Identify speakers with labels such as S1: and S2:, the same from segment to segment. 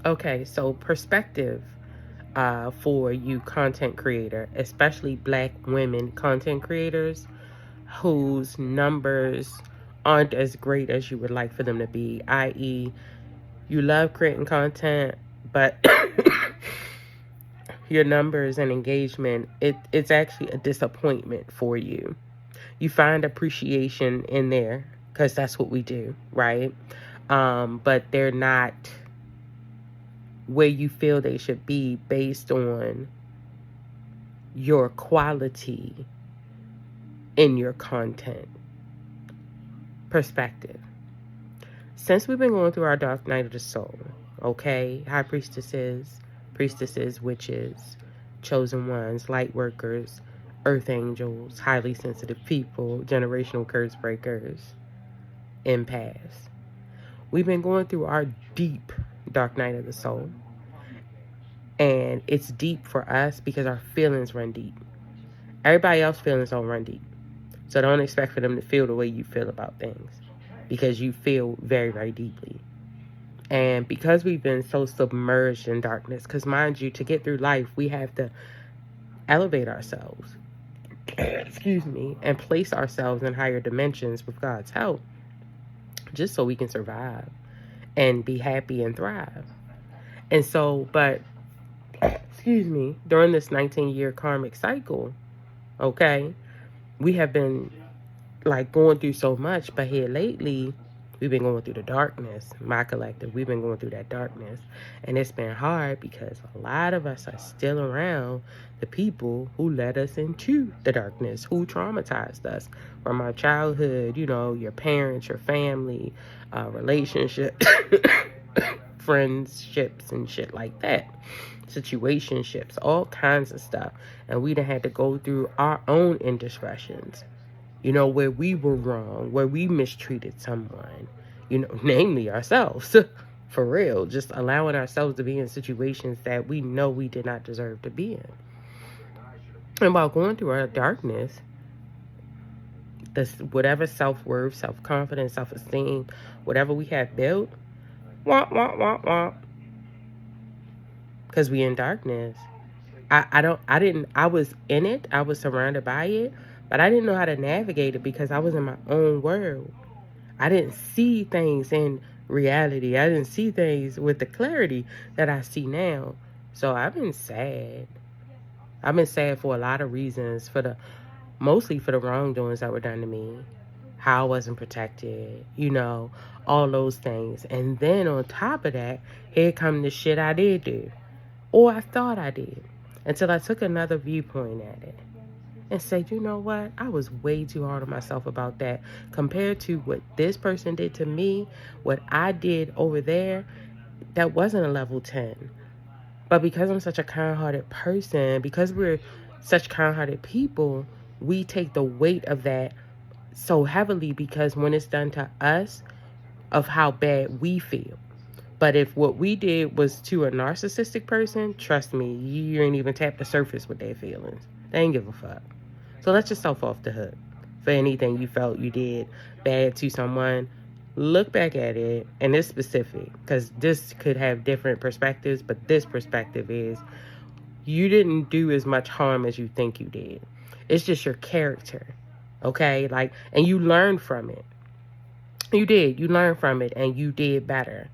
S1: Okay, so perspective for you content creator, especially black women content creators whose numbers aren't as great as you would like for them to be, i.e., you love creating content, but your numbers and engagement, it's actually a disappointment for you. You find appreciation in there because that's what we do, right? But they're not where you feel they should be based on your quality in your content. Perspective. Since we've been going through our dark night of the soul, okay, high priestesses, witches, chosen ones, light workers, earth angels, highly sensitive people, generational curse breakers, empaths. We've been going through our deep dark night of the soul. And it's deep for us because our feelings run deep. Everybody else's feelings don't run deep. So don't expect for them to feel the way you feel about things because you feel very, very deeply. And because we've been so submerged in darkness, because mind you, to get through life, we have to elevate ourselves, excuse me, and place ourselves in higher dimensions with God's help, just so we can survive and be happy and thrive. And so, but, excuse me, during this 19-year karmic cycle, okay, we have been like going through so much, but here lately, we've been going through the darkness. My collective, we've been going through that darkness. And it's been hard because a lot of us are still around the people who led us into the darkness, who traumatized us from our childhood, you know, your parents, your family, relationships, friendships, and shit like that. Situationships, all kinds of stuff. And we done had to go through our own indiscretions, you know, where we were wrong, where we mistreated someone, you know, namely ourselves, for real, just allowing ourselves to be in situations that we know we did not deserve to be in. And while going through our darkness, this whatever self-worth, self-confidence, self-esteem, whatever we have built, womp, womp, womp, womp, because we in darkness. I was in it, I was surrounded by it, but I didn't know how to navigate it because I was in my own world. I didn't see things in reality. I didn't see things with the clarity that I see now. So I've been sad. I've been sad for a lot of reasons, mostly for the wrongdoings that were done to me, how I wasn't protected, you know, all those things. And then on top of that, here come the shit I did do, or I thought I did, until I took another viewpoint at it and say, you know what? I was way too hard on myself about that compared to what this person did to me, what I did over there. That wasn't a level 10. But because I'm such a kind-hearted person, because we're such kind-hearted people, we take the weight of that so heavily because when it's done to us, of how bad we feel. But if what we did was to a narcissistic person, trust me, you ain't even tapped the surface with their feelings. They ain't give a fuck. So let yourself off the hook for anything you felt you did bad to someone. Look back at it, and it's specific because this could have different perspectives, but this perspective is you didn't do as much harm as you think you did. It's just your character, okay? Like, and you learned from it. You did. You learned from it, and you did better.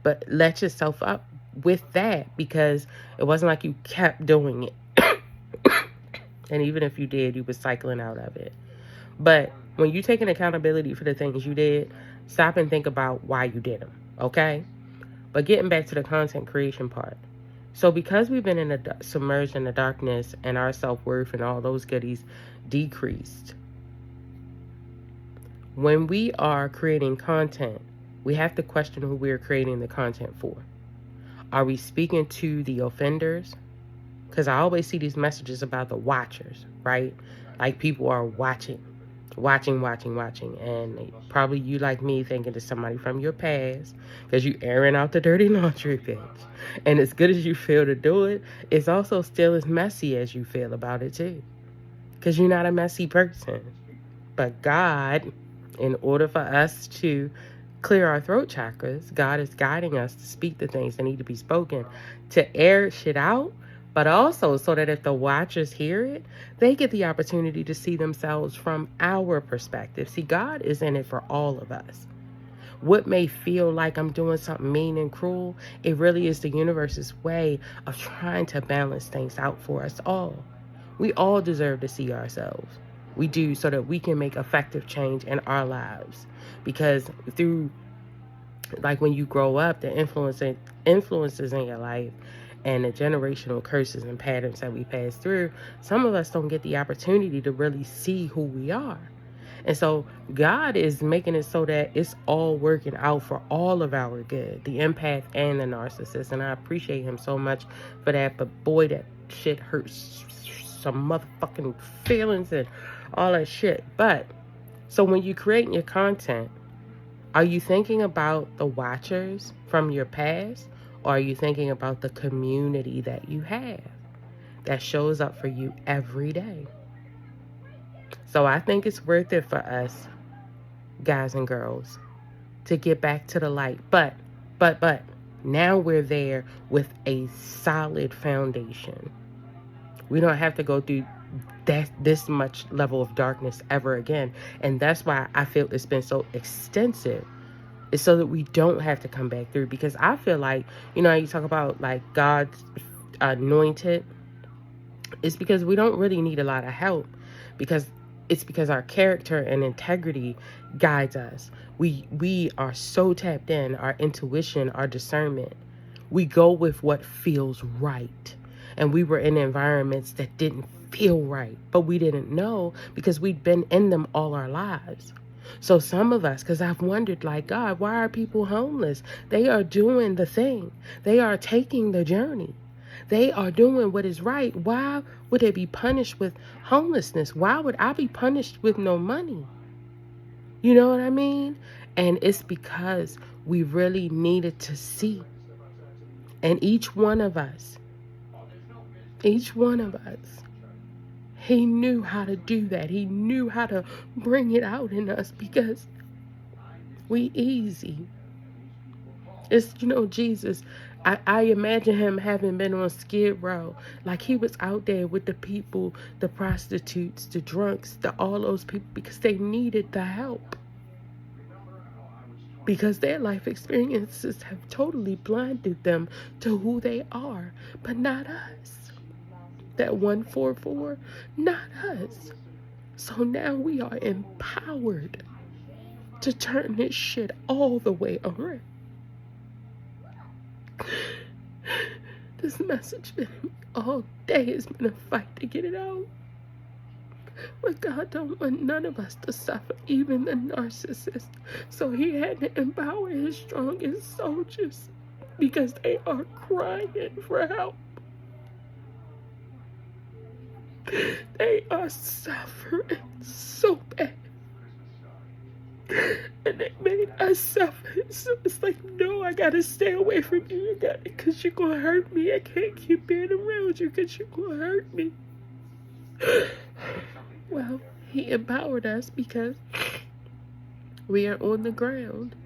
S1: But let yourself up with that because it wasn't like you kept doing it. And even if you did, you were cycling out of it. But when you taking accountability for the things you did, stop and think about why you did them, okay? But getting back to the content creation part. So because we've been submerged in the darkness and our self-worth and all those goodies decreased, when we are creating content, we have to question who we're creating the content for. Are we speaking to the offenders? Because I always see these messages about the watchers, right? Like people are watching. And probably you like me thinking to somebody from your past because you airing out the dirty laundry, bitch. And as good as you feel to do it, it's also still as messy as you feel about it too. Because you're not a messy person. But God, in order for us to clear our throat chakras. God is guiding us to speak the things that need to be spoken, to air shit out, but also so that if the watchers hear it, they get the opportunity to see themselves from our perspective. See, God is in it for all of us. What may feel like I'm doing something mean and cruel, it really is the universe's way of trying to balance things out for us all. We all deserve to see ourselves. We do, so that we can make effective change in our lives. Because through, like, when you grow up, the influences in your life and the generational curses and patterns that we pass through, some of us don't get the opportunity to really see who we are. And so God is making it so that it's all working out for all of our good, the empath and the narcissist. And I appreciate him so much for that. But boy, that shit hurts some motherfucking feelings and all that shit. But so when you create your content, are you thinking about the watchers from your past? Or are you thinking about the community that you have that shows up for you every day? So I think it's worth it for us, guys and girls, to get back to the light. But now we're there with a solid foundation. We don't have to go through this much level of darkness ever again. And that's why I feel it's been so extensive. It's so that we don't have to come back through. Because I feel like, you talk about like God's anointed. It's because we don't really need a lot of help. Because our character and integrity guides us. We are so tapped in, our intuition, our discernment. We go with what feels right. And we were in environments that didn't feel right, but we didn't know because we'd been in them all our lives. So some of us, because I've wondered, like, God, why are people homeless? They are doing the thing. They are taking the journey. They are doing what is right. Why would they be punished with homelessness? Why would I be punished with no money? You know what I mean? And it's because we really needed to see. And each one of us, he knew how to do that. He knew how to bring it out in us because we easy. It's, Jesus, I imagine him having been on Skid Row. Like he was out there with the people, the prostitutes, the drunks, all those people, because they needed the help. Because their life experiences have totally blinded them to who they are, but not us. That 144, not us. So now we are empowered to turn this shit all the way around. This message been in me all day. It's been a fight to get it out. But God don't want none of us to suffer, even the narcissist. So he had to empower his strongest soldiers because they are crying for help. They are suffering so bad. And they made us suffer. So it's like, no, I gotta stay away from you. Because you're gonna hurt me. I can't keep being around you because you're gonna hurt me. Well, he empowered us because we are on the ground.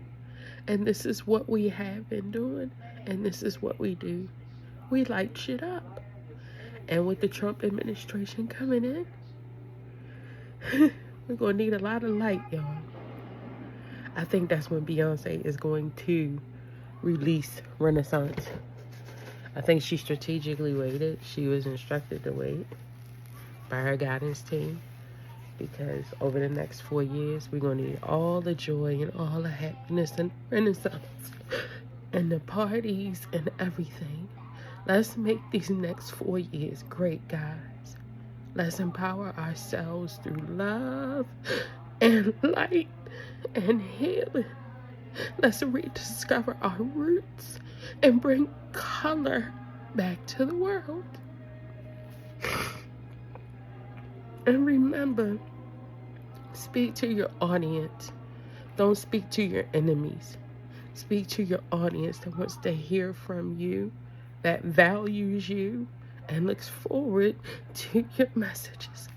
S1: And this is what we have been doing. And this is what we do. We light shit up. And with the Trump administration coming in, we're going to need a lot of light, y'all. I think that's when Beyonce is going to release Renaissance. I think she strategically waited. She was instructed to wait by her guidance team. Because over the next 4 years, we're going to need all the joy and all the happiness and Renaissance. And the parties and everything. Let's make these next 4 years great, guys. Let's empower ourselves through love and light and healing. Let's rediscover our roots and bring color back to the world. And remember, speak to your audience. Don't speak to your enemies. Speak to your audience that wants to hear from you, that values you, and looks forward to your messages.